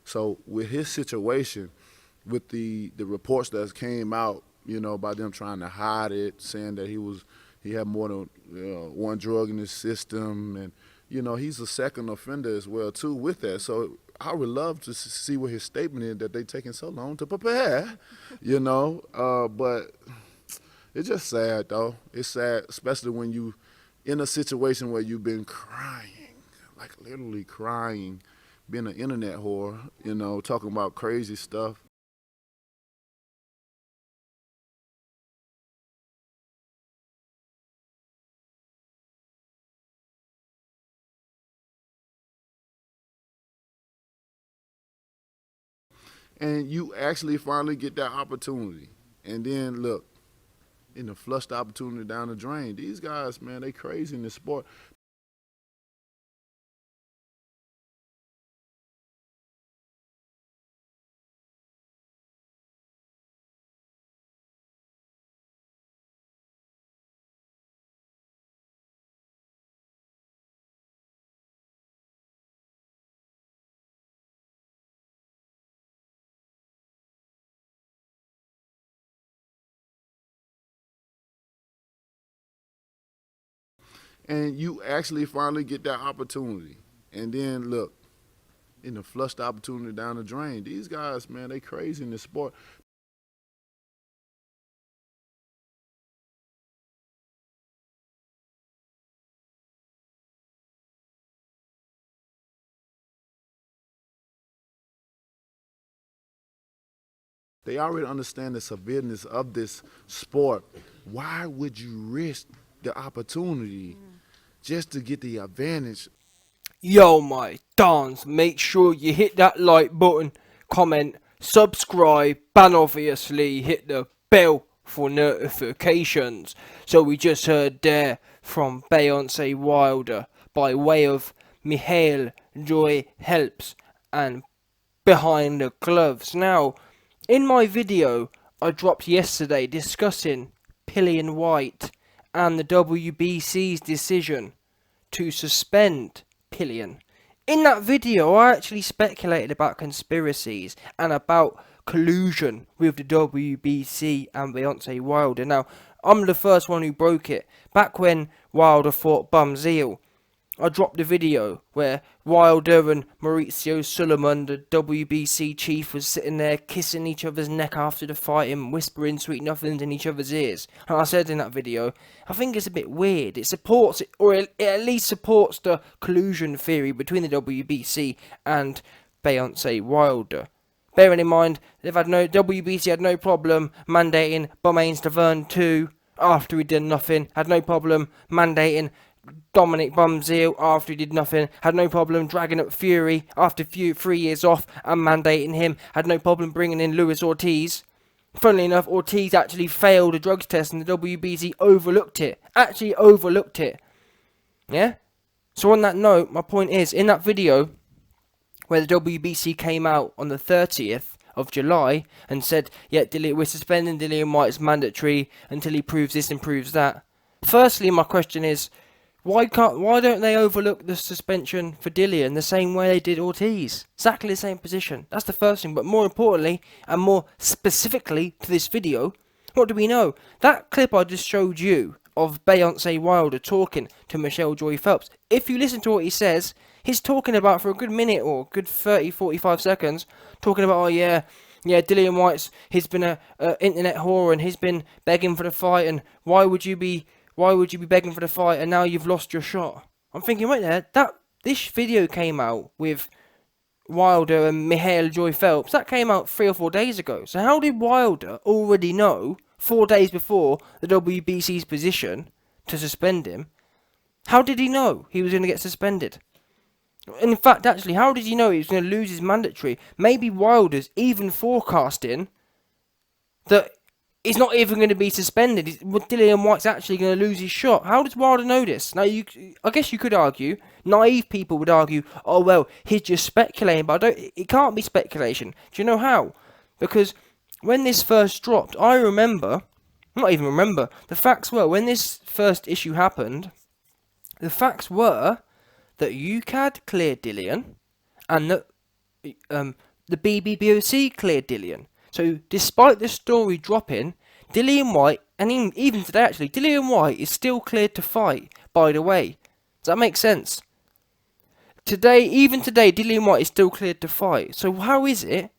So with his situation, with the reports that came out, about them trying to hide it, saying that he had more than one drug in his system, and he's a second offender as well too with that. So I would love to see what his statement is that they taking so long to prepare, but it's just sad though. It's sad, especially when you in a situation where you've been crying, like literally crying, being an internet whore, talking about crazy stuff. And you actually finally get that opportunity. And then look, flush the opportunity down the drain. These guys, man, they crazy in this sport. And you actually finally get that opportunity. And then look, flush the opportunity down the drain. These guys, man, they crazy in this sport. They already understand the severeness of this sport. Why would you risk the opportunity just to get the advantage? Yo, my dons, make sure you hit that like button, comment, subscribe, and obviously hit the bell for notifications. So we just heard there from Deontay Wilder by way of Mihail Joy Helps and Behind the Gloves. Now, in my video I dropped yesterday discussing Dillian Whyte and the WBC's decision to suspend Dillian. In that video, I actually speculated about conspiracies and about collusion with the WBC and Deontay Wilder. Now, I'm the first one who broke it. Back when Wilder fought Bum Zeal, I dropped a video where Wilder and Mauricio Suleiman, the WBC chief, was sitting there kissing each other's neck after the fight and whispering sweet nothings in each other's ears. And I said in that video, I think it's a bit weird. It supports, or it at least supports the collusion theory between the WBC and Deontay Wilder. Bearing in mind, WBC had no problem mandating Bumain Stavern 2 after he did nothing, had no problem mandating Dominic Bumzeal after he did nothing, had no problem dragging up Fury after 3 years off and mandating him, had no problem bringing in Luis Ortiz. Funnily enough, Ortiz actually failed a drugs test and the WBC overlooked it. Actually overlooked it. Yeah? So on that note, my point is, in that video where the WBC came out on the 30th of July and said, yeah, we're suspending Dillian Whyte, it's mandatory until he proves this and proves that. Firstly, my question is, why don't they overlook the suspension for Dillian the same way they did Ortiz? Exactly the same position. That's the first thing. But more importantly, and more specifically to this video, what do we know? That clip I just showed you of Deontay Wilder talking to Michelle Joy Phelps, if you listen to what he says, he's talking about for a good minute or good 30-45 seconds, talking about, oh yeah, Dillian Whyte's, he's been a internet whore and he's been begging for the fight, and why would you be begging for the fight and now you've lost your shot? I'm thinking, wait there, this video came out with Wilder and Mihail Joy Phelps. That came out 3 or 4 days ago. So how did Wilder already know 4 days before the WBC's position to suspend him? How did he know he was going to get suspended? In fact, actually, how did he know he was going to lose his mandatory? Maybe Wilder's even forecasting that he's not even going to be suspended. Dillian Whyte's actually going to lose his shot. How does Wilder know this? Now, I guess you could argue, naive people would argue, oh well, he's just speculating, but it can't be speculation. Do you know how? Because when this first dropped, the facts were, when this first issue happened, the facts were that UCAD cleared Dillian, and that the BBBOC cleared Dillian. So despite the story dropping, Dillian Whyte, and even today actually, Dillian Whyte is still cleared to fight, by the way. Does that make sense? Even today, Dillian Whyte is still cleared to fight. So how is it,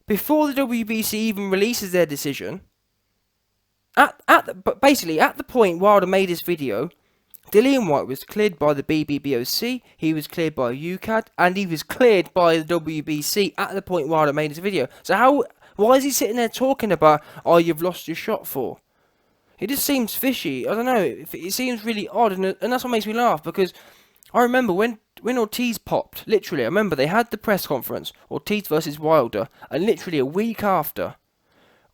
before the WBC even releases their decision, basically at the point Wilder made this video, Dillian Whyte was cleared by the BBBOC, he was cleared by UCAD, and he was cleared by the WBC at the point Wilder made this video. So why is he sitting there talking about, oh, you've lost your shot for? It just seems fishy. I don't know. It seems really odd, and that's what makes me laugh, because I remember when Ortiz popped, literally, I remember they had the press conference, Ortiz versus Wilder, and literally a week after,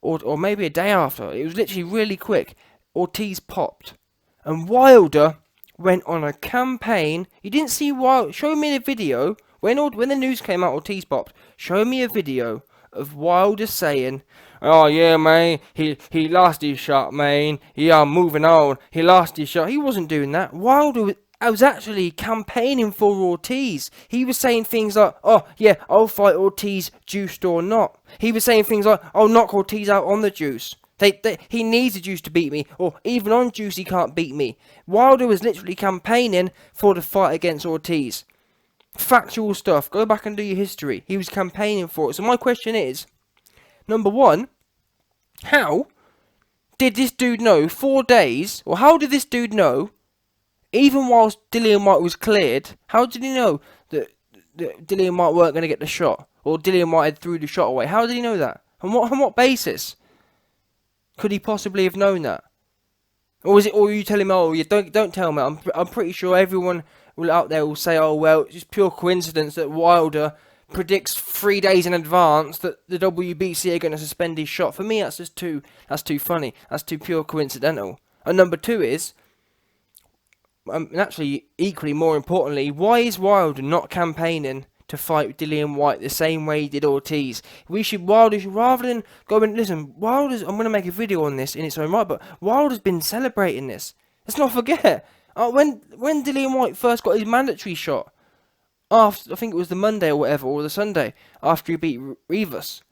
or maybe a day after, it was literally really quick, Ortiz popped. And Wilder went on a campaign. You didn't see Wilder. Show me the video. When the news came out, Ortiz popped. Show me a video of Wilder saying, oh yeah, man, he lost his shot, man. Yeah, moving on. He lost his shot. He wasn't doing that. Wilder was actually campaigning for Ortiz. He was saying things like, oh yeah, I'll fight Ortiz, juiced or not. He was saying things like, I'll knock Ortiz out on the juice. He needs the juice to beat me, or even on juice he can't beat me. Wilder was literally campaigning for the fight against Ortiz. Factual stuff. Go back and do your history. He was campaigning for it. So my question is, number one, how did this dude know 4 days, or how did this dude know, even whilst Dillian Whyte was cleared, how did he know that Dillian Whyte weren't going to get the shot, or Dillian Whyte had threw the shot away? How did he know that? On what basis could he possibly have known that? Or are you telling me, oh, you don't tell me. I'm pretty sure everyone out there will say, oh well, it's just pure coincidence that Wilder predicts 3 days in advance that the WBC are going to suspend his shot. For me, that's too funny. That's too pure coincidental. And number two is, and actually equally more importantly, why is Wilder not campaigning to fight Dillian Whyte the same way he did Ortiz? Wilder should, rather than go and listen, I'm going to make a video on this in its own right, but Wilder's been celebrating this. Let's not forget, when Dillian Whyte first got his mandatory shot, after, I think it was the Monday or whatever, or the Sunday, after he beat Rivas,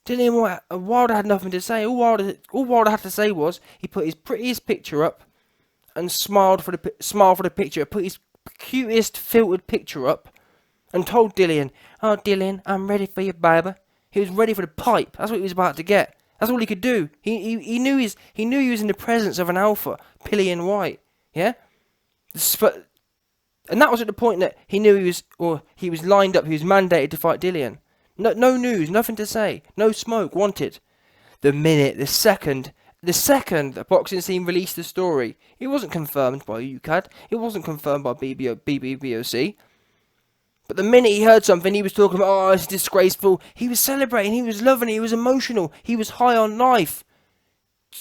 Wilder had nothing to say. All Wilder had to say was, he put his prettiest picture up, and smiled for the picture, put his cutest filtered picture up, and told Dillian, oh Dillian, I'm ready for you, baby. He was ready for the pipe. That's what he was about to get. That's all he could do. He knew he was in the presence of an alpha, Dillian Whyte. Yeah? And that was at the point that he knew he was lined up, he was mandated to fight Dillian. No news, nothing to say, no smoke wanted. The second the boxing scene released the story, it wasn't confirmed by UCAD, it wasn't confirmed by BBBOC. But the minute he heard something, he was talking about, oh, it's disgraceful. He was celebrating, he was loving it, he was emotional, he was high on life.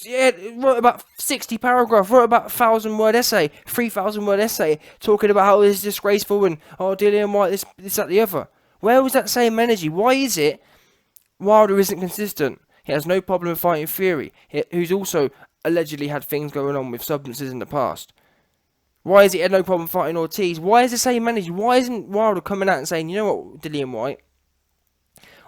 Yeah, wrote about 60 paragraphs, wrote about 1,000-word essay, 3,000-word essay, talking about how it's disgraceful and, oh, Dillian Whyte, this, that, the other. Where was that same energy? Why is it Wilder isn't consistent? He has no problem fighting Fury, who's also allegedly had things going on with substances in the past. Why is he had no problem fighting Ortiz? Why is the same energy? Why isn't Wilder coming out and saying, you know what, Dillian Whyte,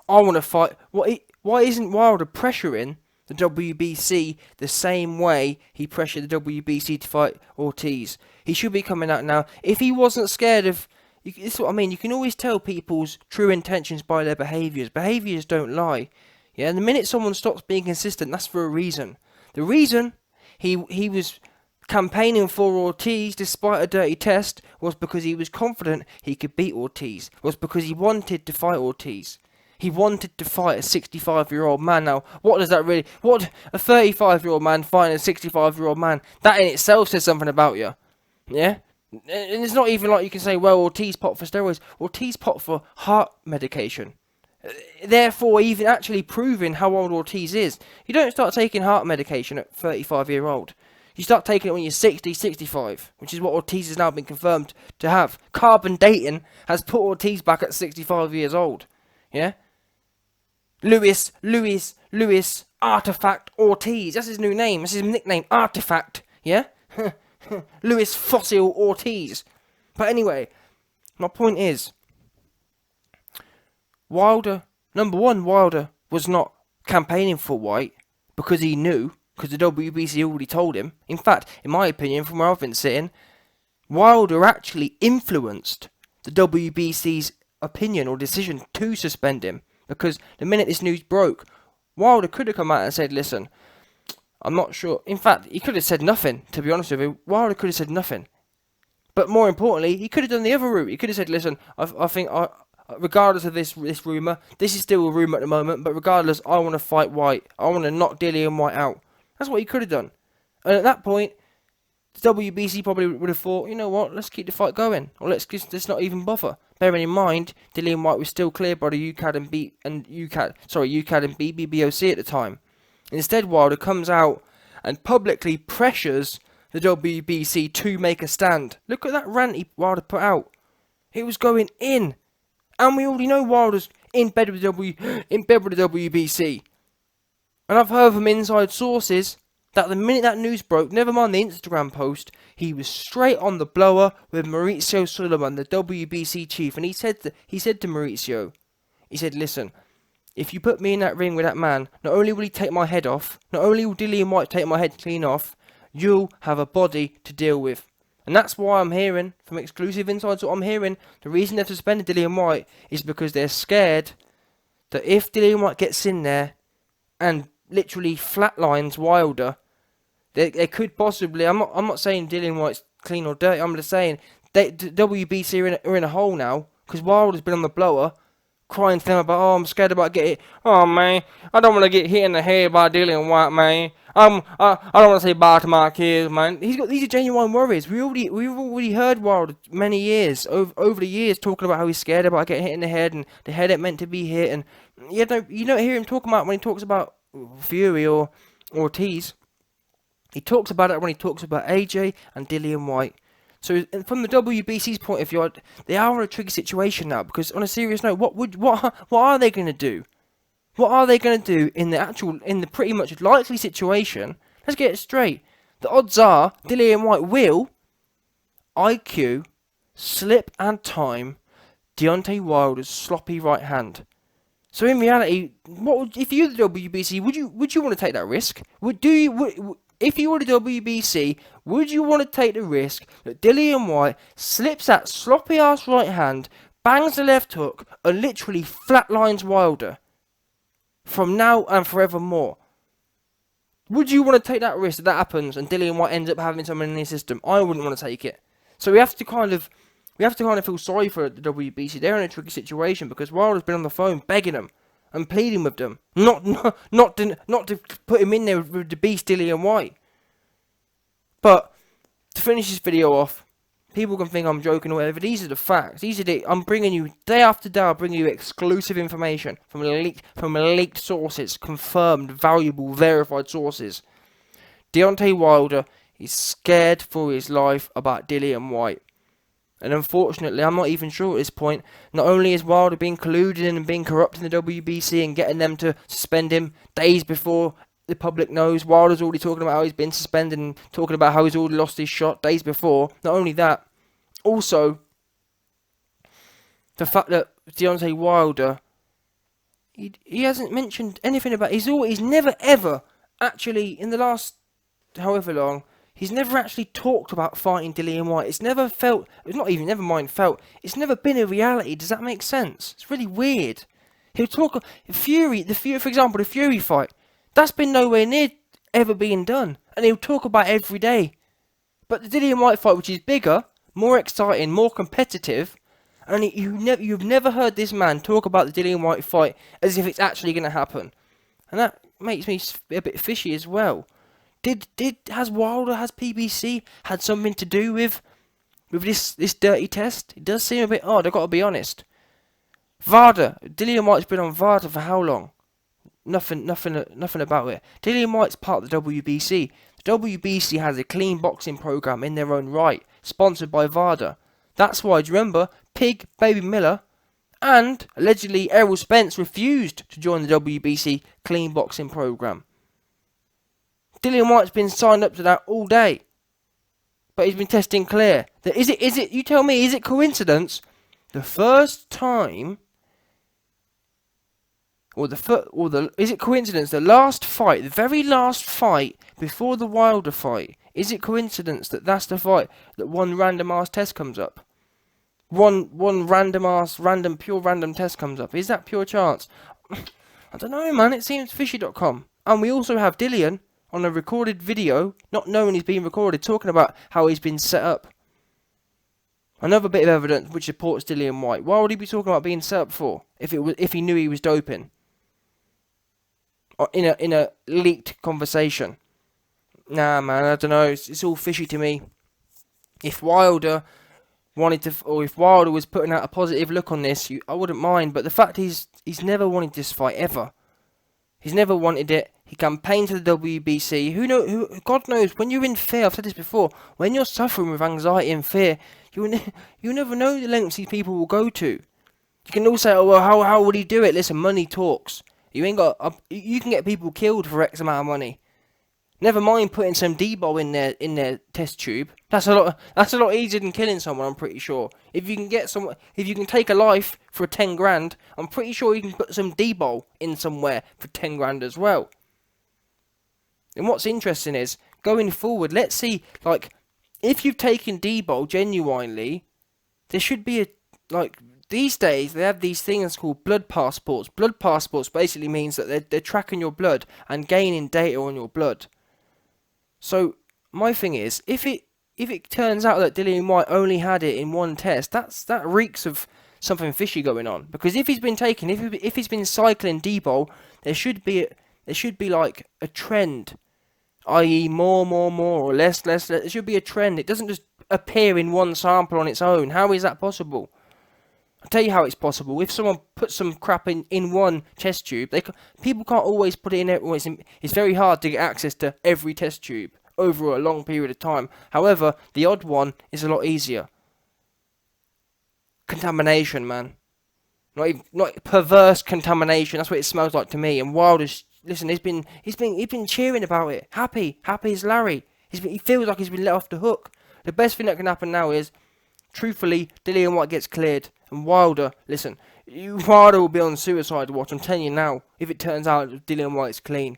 I want to fight. Why isn't Wilder pressuring the WBC the same way he pressured the WBC to fight Ortiz? He should be coming out now. If he wasn't scared of... This is what I mean. You can always tell people's true intentions by their behaviours. Behaviours don't lie. Yeah, and the minute someone stops being consistent, that's for a reason. The reason he was campaigning for Ortiz despite a dirty test was because he was confident he could beat Ortiz. Was because he wanted to fight Ortiz. He wanted to fight a 65-year-old man. Now, what does that really... What a 35-year-old man fighting a 65-year-old man, that in itself says something about you. Yeah? And it's not even like you can say, well, Ortiz popped for steroids. Ortiz popped for heart medication. Therefore, even actually proving how old Ortiz is. You don't start taking heart medication at 35-year-old. You start taking it when you're 60, 65, which is what Ortiz has now been confirmed to have. Carbon dating has put Ortiz back at 65 years old. Yeah? Luis Artifact Ortiz. That's his new name. That's his nickname. Artifact. Yeah? Luis Fossil Ortiz. But anyway, my point is, Wilder, Number one, Wilder was not campaigning for Whyte because he knew, because the WBC already told him. In fact, in my opinion, from where I've been sitting, Wilder actually influenced the WBC's opinion or decision to suspend him, because the minute this news broke, Wilder could have come out and said, listen, I'm not sure. In fact, he could have said nothing, to be honest with you. Wilder could have said nothing. But more importantly, he could have done the other route. He could have said, listen, I think, regardless of this rumour, this is still a rumour at the moment, but regardless, I want to fight Whyte. I want to knock Dillian Whyte out. That's what he could have done. And at that point, the WBC probably would have thought, you know what, let's keep the fight going. Or let's not even bother. Bearing in mind, Dillian Whyte was still cleared by the UCAD and BBBOC at the time. Instead, Wilder comes out and publicly pressures the WBC to make a stand. Look at that rant Wilder put out. It was going in. And we already know Wilder's in bed with the WBC. And I've heard from inside sources that the minute that news broke, never mind the Instagram post, he was straight on the blower with Maurizio Sullivan, the WBC chief. And he said to Maurizio, he said, listen, if you put me in that ring with that man, not only will he take my head off, not only will Dillian Whyte take my head clean off, you'll have a body to deal with. And that's why I'm hearing, from exclusive insights, what I'm hearing, the reason they've suspended Dillian Whyte is because they're scared that if Dillian Whyte gets in there and literally flatlines Wilder, they could possibly, I'm not saying Dillian Whyte's clean or dirty, I'm just saying WBC are in a hole now, because Wilder's been on the blower, crying to them about, oh, I'm scared about getting hit. Oh, man, I don't want to get hit in the head by Dillian Whyte, man. I don't want to say bye to my kids, man. These are genuine worries. We've already heard Wilder many years, over the years, talking about how he's scared about getting hit in the head, and the head ain't meant to be hit, and you don't hear him talking about when he talks about Fury or Ortiz. He talks about it when he talks about AJ and Dillian Whyte. So from the WBC's point of view, they are in a tricky situation now, because on a serious note, what are they going to do? What are they going to do in the pretty much likely situation? Let's get it straight. The odds are Dillian Whyte will IQ, slip and time Deontay Wilder's sloppy right hand. So in reality, if you're the WBC, would you want to take that risk? If you were the WBC, would you want to take the risk that Dillian Whyte slips that sloppy ass right hand, bangs the left hook, and literally flatlines Wilder from now and forevermore? Would you want to take that risk that happens and Dillian Whyte ends up having someone in his system? I wouldn't want to take it. So we have to kind of feel sorry for the WBC. They're in a tricky situation because Wilder's been on the phone begging them and pleading with them not to put him in there with the beast Dillian Whyte. But to finish this video off, people can think I'm joking or whatever. These are the facts. I'm bringing you day after day. I'm bringing you exclusive information from leaked sources, confirmed, valuable, verified sources. Deontay Wilder is scared for his life about Dillian Whyte. And unfortunately, I'm not even sure at this point, not only is Wilder being colluded and being corrupt in the WBC and getting them to suspend him days before the public knows. Wilder's already talking about how he's been suspended and talking about how he's already lost his shot days before. Not only that, also, the fact that Deontay Wilder, he hasn't mentioned anything about, he's never ever, actually, in the last however long, he's never actually talked about fighting Dillian Whyte. It's never felt, it's not even, never mind felt, it's never been a reality. Does that make sense? It's really weird. He'll talk, for example, the Fury fight, that's been nowhere near ever being done. And he'll talk about it every day. But the Dillian Whyte fight, which is bigger, more exciting, more competitive, and you've never heard this man talk about the Dillian Whyte fight as if it's actually going to happen. And that makes me a bit fishy as well. Has PBC had something to do with this dirty test? It does seem a bit odd, I've got to be honest. VADA, Dillian Whyte's been on VADA for how long? Nothing about it. Dillian Whyte's part of the WBC. The WBC has a clean boxing program in their own right, sponsored by VADA. That's why, do you remember, Pig, Baby Miller, and allegedly Errol Spence refused to join the WBC clean boxing program. Dillian Whyte's been signed up to that all day, but he's been testing clear. Is it? You tell me, is it coincidence? The first time is it coincidence? The last fight, the very last fight before the Wilder fight, is it coincidence that that's the fight that one random ass test comes up? One pure random test comes up. Is that pure chance? I don't know, man. It seems fishy.com. And we also have Dillian on a recorded video, not knowing he's being recorded, talking about how he's been set up. Another bit of evidence which supports Dillian Whyte. Why would he be talking about being set up for if he knew he was doping? Or in a leaked conversation. Nah, man, I don't know. It's all fishy to me. If Wilder was putting out a positive look on this, I wouldn't mind. But the fact he's never wanted this fight ever. He's never wanted it. He campaigned to the WBC. God knows, when you're in fear, I've said this before, when you're suffering with anxiety and fear, you never know the lengths these people will go to. You can all say, oh, well, how would he do it? Listen, money talks. You can get people killed for X amount of money. Never mind putting some Debo in their test tube. That's a lot easier than killing someone, I'm pretty sure. If you can take a life for 10 grand, I'm pretty sure you can put some Debo in somewhere for 10 grand as well. And what's interesting is, going forward, let's see, like, if you've taken Debo genuinely, there should be these days they have these things called blood passports. Blood passports basically means that they're tracking your blood and gaining data on your blood. So my thing is, if it turns out that Dillian Whyte only had it in one test, that reeks of something fishy going on. Because if he's been cycling Debo, there should be like a trend, i.e. more or less. There should be a trend. It doesn't just appear in one sample on its own. How is that possible? I'll tell you how it's possible. If someone puts some crap in one test tube, people can't always put it in everywhere. It's very hard to get access to every test tube over a long period of time. However, the odd one is a lot easier. Contamination, man. Not perverse contamination. That's what it smells like to me. And Wilder's, listen, he's been cheering about it. Happy as Larry. He feels like he's been let off the hook. The best thing that can happen now is, truthfully, Dillian Whyte gets cleared. And Wilder, listen, Wilder will be on suicide watch, I'm telling you now, if it turns out Dillian Whyte's clean.